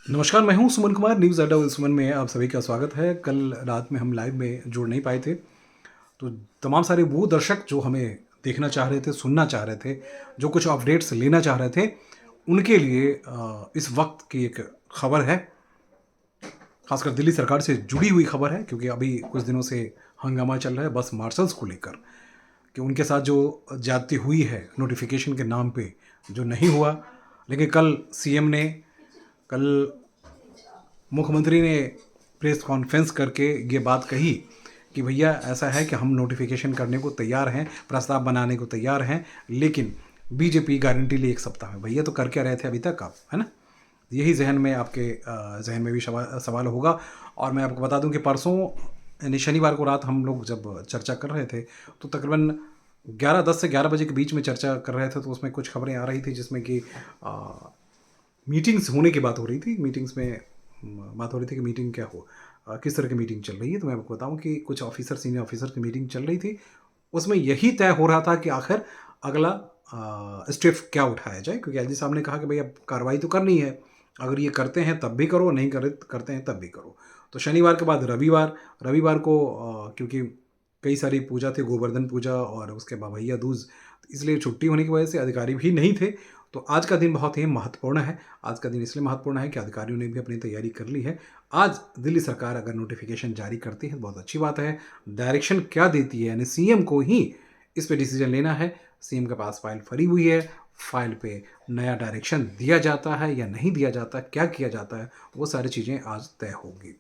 नमस्कार, मैं हूं सुमन कुमार। न्यूज़ अड्डा विद सुमन में आप सभी का स्वागत है। कल रात में हम लाइव में जुड़ नहीं पाए थे, तो तमाम सारे वो दर्शक जो हमें देखना चाह रहे थे, सुनना चाह रहे थे, जो कुछ अपडेट्स लेना चाह रहे थे, उनके लिए इस वक्त की एक खबर है। खासकर दिल्ली सरकार से जुड़ी हुई खबर है, क्योंकि अभी कुछ दिनों से हंगामा चल रहा है बस मार्शल्स को लेकर कि उनके साथ जो ज्यादती हुई है नोटिफिकेशन के नाम पे, जो नहीं हुआ। लेकिन कल सीएम ने, कल मुख्यमंत्री ने प्रेस कॉन्फ्रेंस करके ये बात कही कि भैया ऐसा है कि हम नोटिफिकेशन करने को तैयार हैं, प्रस्ताव बनाने को तैयार हैं, लेकिन बीजेपी गारंटी ली 1 सप्ताह में। भैया तो कर क्या रहे थे अभी तक आप, है ना? यही जहन में आपके जहन में भी सवाल होगा। और मैं आपको बता दूं कि परसों यानी शनिवार को रात हम लोग जब चर्चा कर रहे थे, तो तकरीबन 10 से 11 बजे के बीच में चर्चा कर रहे थे, तो उसमें कुछ खबरें आ रही थी जिसमें कि मीटिंग्स होने की बात हो रही थी। मीटिंग्स में बात हो रही थी कि मीटिंग क्या हो, किस तरह की मीटिंग चल रही है। तो मैं आपको बताऊं कि कुछ ऑफिसर, सीनियर ऑफिसर की मीटिंग चल रही थी। उसमें यही तय हो रहा था कि आखिर अगला स्टेप क्या उठाया जाए, क्योंकि एलजी साहब ने कहा कि भाई अब कार्रवाई तो करनी है, अगर ये करते हैं तब भी करो, नहीं करते हैं तब भी करो। तो शनिवार के बाद रविवार, रविवार को क्योंकि कई सारी पूजा थी, गोवर्धन पूजा और उसके बाद भैया दूज, इसलिए छुट्टी होने की वजह से अधिकारी भी नहीं थे। तो आज का दिन बहुत ही महत्वपूर्ण है। आज का दिन इसलिए महत्वपूर्ण है कि अधिकारियों ने भी अपनी तैयारी कर ली है। आज दिल्ली सरकार अगर नोटिफिकेशन जारी करती है तो बहुत अच्छी बात है। डायरेक्शन क्या देती है, यानी सीएम को ही इस पे डिसीजन लेना है। सीएम के पास फाइल फरी हुई है, फाइल पे नया डायरेक्शन दिया जाता है या नहीं दिया जाता, क्या किया जाता है, वो सारी चीज़ें आज तय होंगी।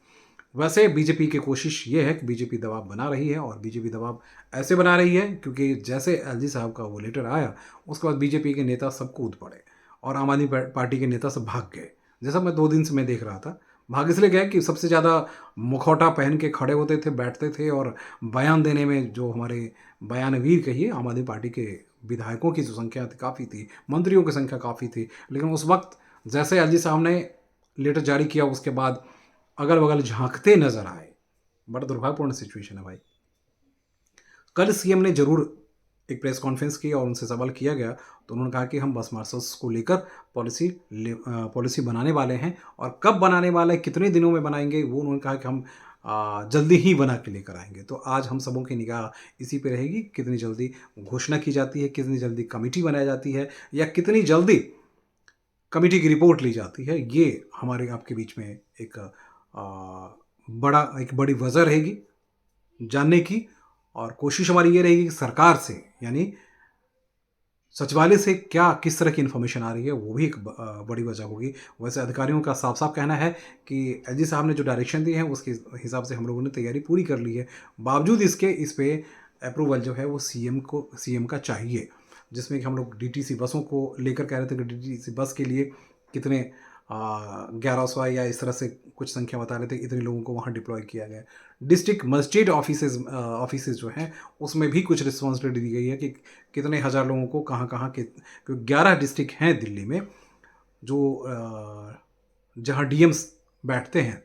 वैसे बीजेपी की कोशिश ये है कि बीजेपी दबाव बना रही है, और बीजेपी दबाव ऐसे बना रही है क्योंकि जैसे एलजी साहब का वो लेटर आया, उसके बाद बीजेपी के नेता सब कूद पड़े और आम आदमी पार्टी के नेता सब भाग गए। जैसा मैं 2 दिन से मैं देख रहा था, भाग इसलिए गए कि सबसे ज़्यादा मुखौटा पहन के खड़े होते थे, बैठते थे, और बयान देने में जो हमारे बयानवीर कहिए आम आदमी पार्टी के विधायकों की जो संख्या थी काफ़ी थी, मंत्रियों की संख्या काफ़ी थी। लेकिन उस वक्त जैसे एलजी साहब ने लेटर जारी किया, उसके बाद अगल बगल झांकते नजर आए। बड़ा दुर्भाग्यपूर्ण सिचुएशन है भाई। कल सीएम ने जरूर एक प्रेस कॉन्फ्रेंस की और उनसे सवाल किया गया, तो उन्होंने कहा कि हम बस मार्शल्स को लेकर पॉलिसी बनाने वाले हैं, और कब बनाने वाले हैं, कितने दिनों में बनाएंगे, वो उन्होंने कहा कि हम जल्दी ही बना के लेकर आएंगे। तो आज हम सबों की निगाह इसी पे रहेगी, कितनी जल्दी घोषणा की जाती है, कितनी जल्दी कमेटी बनाई जाती है, या कितनी जल्दी कमेटी की रिपोर्ट ली जाती है। ये हमारे आपके बीच में एक एक बड़ी वजह रहेगी जानने की। और कोशिश हमारी ये रहेगी कि सरकार से, यानी सचिवालय से क्या किस तरह की इन्फॉर्मेशन आ रही है, वो भी एक बड़ी वजह होगी। वैसे अधिकारियों का साफ साफ कहना है कि एलजी साहब ने जो डायरेक्शन दिए हैं उसके हिसाब से हम लोगों ने तैयारी पूरी कर ली है। बावजूद इसके इस पे अप्रूवल जो है वो सीएम का चाहिए, जिसमें कि हम लोग डीटीसी बसों को लेकर कह रहे थे कि डीटीसी बस के लिए कितने 1100 या इस तरह से कुछ संख्या बता रहे थे, इतने लोगों को वहाँ डिप्लॉय किया गया। डिस्ट्रिक्ट मजिस्ट्रेट ऑफिसेज जो हैं उसमें भी कुछ रिस्पॉन्सिबिलिटी दी गई है कि कितने हज़ार लोगों को कहाँ कहाँ के, क्योंकि 11 डिस्ट्रिक्ट हैं दिल्ली में जो जहाँ डीएम्स बैठते हैं,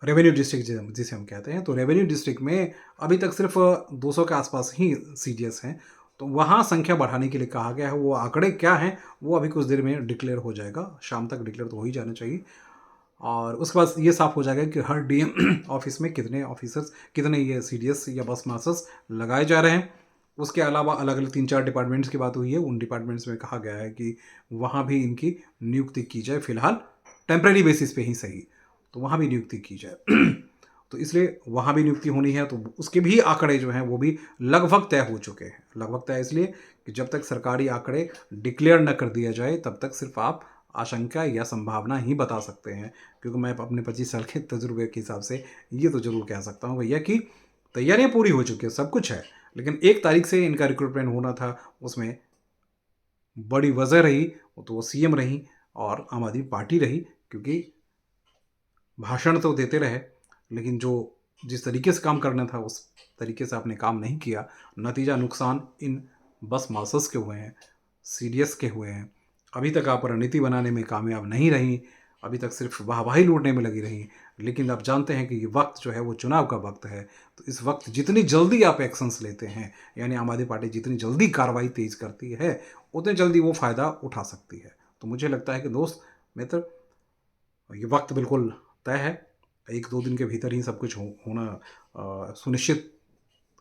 रेवेन्यू डिस्ट्रिक्ट जिसे हम कहते हैं। तो रेवेन्यू डिस्ट्रिक्ट में अभी तक सिर्फ 200 के आसपास ही सीडीएस हैं। तो वहाँ संख्या बढ़ाने के लिए कहा गया है। वो आंकड़े क्या हैं वो अभी कुछ देर में डिक्लेयर हो जाएगा, शाम तक डिक्लेयर तो हो ही जाना चाहिए। और उसके बाद ये साफ हो जाएगा कि हर डीएम ऑफिस में कितने ऑफिसर्स, कितने ये सीडीएस या बस मास्टर्स लगाए जा रहे हैं। उसके अलावा अलग अलग 3-4 डिपार्टमेंट्स की बात हुई है। उन डिपार्टमेंट्स में कहा गया है कि वहाँ भी इनकी नियुक्ति की जाए, फिलहाल टेम्प्रेरी बेसिस पे ही सही, तो वहाँ भी नियुक्ति की जाए। तो इसलिए वहाँ भी नियुक्ति होनी है, तो उसके भी आंकड़े जो हैं वो भी लगभग तय हो चुके हैं। लगभग तय इसलिए कि जब तक सरकारी आंकड़े डिक्लेयर न कर दिया जाए तब तक सिर्फ आप आशंका या संभावना ही बता सकते हैं। क्योंकि मैं अपने 25 साल के तजुर्बे के हिसाब से ये तो जरूर कह सकता हूँ भैया कि तैयारियां पूरी हो चुकी है, सब कुछ है, लेकिन 1 तारीख से इनका रिक्रूटमेंट होना था। उसमें बड़ी वजह रही तो वो सीएम रही और आम आदमी पार्टी रही, क्योंकि भाषण तो देते रहे, लेकिन जो जिस तरीके से काम करना था उस तरीके से आपने काम नहीं किया। नतीजा नुकसान इन बस मास्टर्स के हुए हैं, सीडीएस के हुए हैं। अभी तक आप रणनीति बनाने में कामयाब नहीं रही, अभी तक सिर्फ वाहवाही लूटने में लगी रही। लेकिन आप जानते हैं कि ये वक्त जो है वो चुनाव का वक्त है, तो इस वक्त जितनी जल्दी आप एक्शंस लेते हैं, यानी आम आदमी पार्टी जितनी जल्दी कार्रवाई तेज करती है, उतनी जल्दी वो फ़ायदा उठा सकती है। तो मुझे लगता है कि दोस्त मित्र, ये वक्त बिल्कुल तय है, 1-2 दिन के भीतर ही सब कुछ होना सुनिश्चित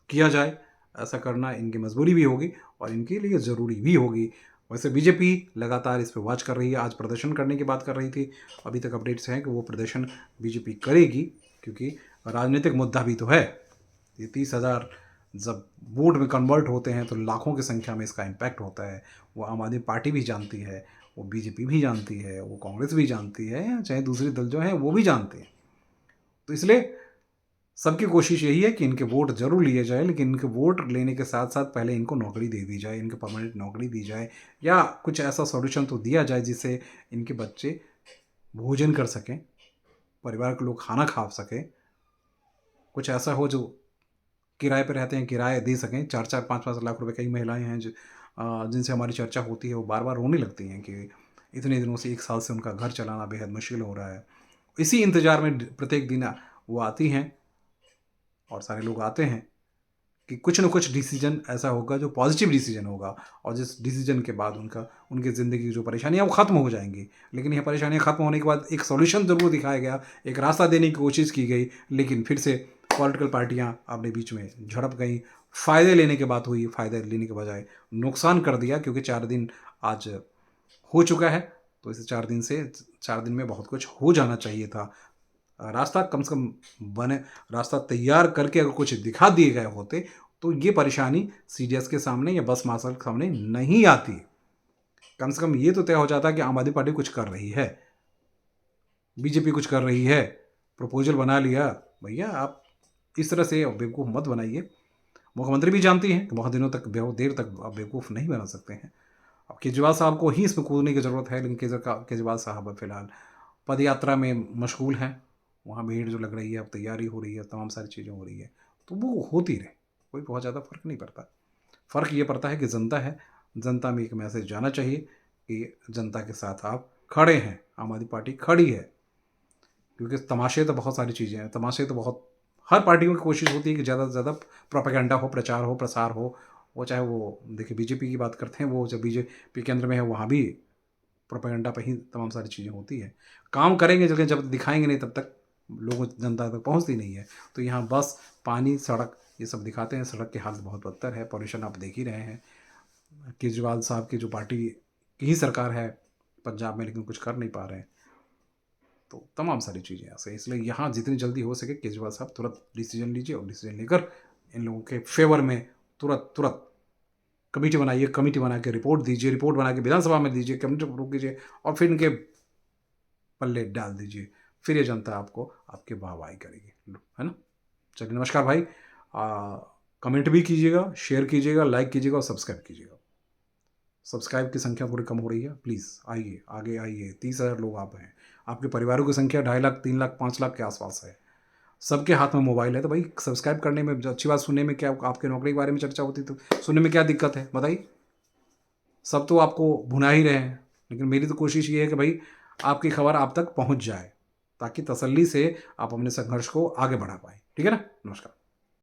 किया जाए। ऐसा करना इनकी मजबूरी भी होगी और इनके लिए ज़रूरी भी होगी। वैसे बीजेपी लगातार इस पे वॉच कर रही है। आज प्रदर्शन करने की बात कर रही थी। अभी तक अपडेट्स हैं कि वो प्रदर्शन बीजेपी करेगी, क्योंकि राजनीतिक मुद्दा भी तो है। ये 30,000 जब वोट में कन्वर्ट होते हैं तो लाखों की संख्या में इसका इम्पैक्ट होता है। वो आम आदमी पार्टी भी जानती है, वो बीजेपी भी जानती है, वो कांग्रेस भी जानती है, चाहे दूसरी दल जो हैं वो भी जानते हैं। तो इसलिए सबकी कोशिश यही है कि इनके वोट जरूर लिए जाए, लेकिन इनके वोट लेने के साथ साथ पहले इनको नौकरी दे दी जाए, इनको परमानेंट नौकरी दी जाए, या कुछ ऐसा सॉल्यूशन तो दिया जाए जिससे इनके बच्चे भोजन कर सकें, परिवार के लोग खाना खा सकें। कुछ ऐसा हो जो किराए पे रहते हैं किराया दे सकें। 4-4 5-5 लाख रुपए, कई महिलाएं हैं जो जिनसे हमारी चर्चा होती है, वो बार बार रोने लगती हैं कि इतने दिनों से 1 साल से उनका घर चलाना बेहद मुश्किल हो रहा है। इसी इंतजार में प्रत्येक दिन वो आती हैं और सारे लोग आते हैं कि कुछ न कुछ डिसीजन ऐसा होगा जो पॉजिटिव डिसीजन होगा, और जिस डिसीजन के बाद उनकी ज़िंदगी की जो परेशानियाँ वो ख़त्म हो जाएंगी। लेकिन ये परेशानियाँ ख़त्म होने के बाद एक सॉल्यूशन ज़रूर दिखाया गया, एक रास्ता देने की कोशिश की गई, लेकिन फिर से पॉलिटिकल पार्टियाँ अपने बीच में झड़प गई। फ़ायदे लेने की बात हुई, फ़ायदे लेने के बजाय नुकसान कर दिया, क्योंकि 4 दिन आज हो चुका है। तो इस 4 दिन में बहुत कुछ हो जाना चाहिए था। रास्ता कम से कम बने, रास्ता तैयार करके अगर कुछ दिखा दिए गए होते तो ये परेशानी सीडीएस के सामने या बस मास्टर के सामने नहीं आती। कम से कम ये तो तय हो जाता कि आम आदमी पार्टी कुछ कर रही है, बीजेपी कुछ कर रही है, प्रपोजल बना लिया। भैया आप इस तरह से बेवकूफ़ मत बनाइए। मुख्यमंत्री भी जानती हैं कि बहुत दिनों तक, बहुत देर तक आप बेवकूफ़ नहीं बना सकते हैं। अब केजरीवाल साहब को ही इसमें कूदने की ज़रूरत है, लेकिन केजरीवाल साहब अब फिलहाल पद यात्रा में मशगूल हैं। वहाँ भीड़ जो लग रही है, अब तैयारी हो रही है, तमाम सारी चीज़ें हो रही है, तो वो होती रहे, कोई बहुत ज़्यादा फ़र्क नहीं पड़ता। फ़र्क ये पड़ता है कि जनता है, जनता में एक मैसेज जाना चाहिए कि जनता के साथ आप खड़े हैं, आम आदमी पार्टी खड़ी है। क्योंकि तमाशे तो बहुत सारी चीज़ें हैं, तमाशे तो बहुत, हर पार्टियों की कोशिश होती है कि ज़्यादा से ज़्यादा प्रोपेगेंडा हो, प्रचार हो, प्रसार हो। वो चाहे वो देखिए बीजेपी की बात करते हैं, वो जब बीजेपी केंद्र में है वहाँ भी प्रोपेगेंडा पे ही तमाम सारी चीज़ें होती हैं। काम करेंगे लेकिन जब दिखाएंगे नहीं तब तक लोगों जनता तक पहुँचती नहीं है। तो यहाँ बस, पानी, सड़क ये सब दिखाते हैं। सड़क की हालत बहुत बदतर है, पॉल्यूशन आप देख ही रहे हैं। केजरीवाल साहब की जो पार्टी की ही सरकार है पंजाब में, लेकिन कुछ कर नहीं पा रहे हैं। तो तमाम सारी चीज़ें ऐसे, इसलिए यहाँ जितनी जल्दी हो सके केजरीवाल साहब तुरंत डिसीजन लीजिए, और डिसीजन लेकर इन लोगों के फेवर में तुरंत तुरंत कमेटी बनाइए, कमेटी बना के रिपोर्ट दीजिए, रिपोर्ट बना के विधानसभा में दीजिए, कमेटी को कीजिए और फिर इनके पल्ले डाल दीजिए। फिर ये जनता आपको आपके वाहवाही करेगी, है ना। चलिए नमस्कार भाई। कमेंट भी कीजिएगा, शेयर कीजिएगा, लाइक कीजिएगा और सब्सक्राइब कीजिएगा। सब्सक्राइब की संख्या थोड़ी कम हो रही है, प्लीज़ आइए, आगे आइए। 30,000 लोग आप हैं, आपके परिवारों की संख्या 2.5 लाख, 3 लाख, 5 लाख के आसपास है। सबके हाथ में मोबाइल है, तो भाई सब्सक्राइब करने में अच्छी बात, सुनने में क्या, आपके नौकरी के बारे में चर्चा होती तो सुनने में क्या दिक्कत है बताइए। सब तो आपको भुना ही रहे हैं, लेकिन मेरी तो कोशिश ये है कि भाई आपकी खबर आप तक पहुंच जाए, ताकि तसल्ली से आप अपने संघर्ष को आगे बढ़ा पाएँ। ठीक है ना। नमस्कार।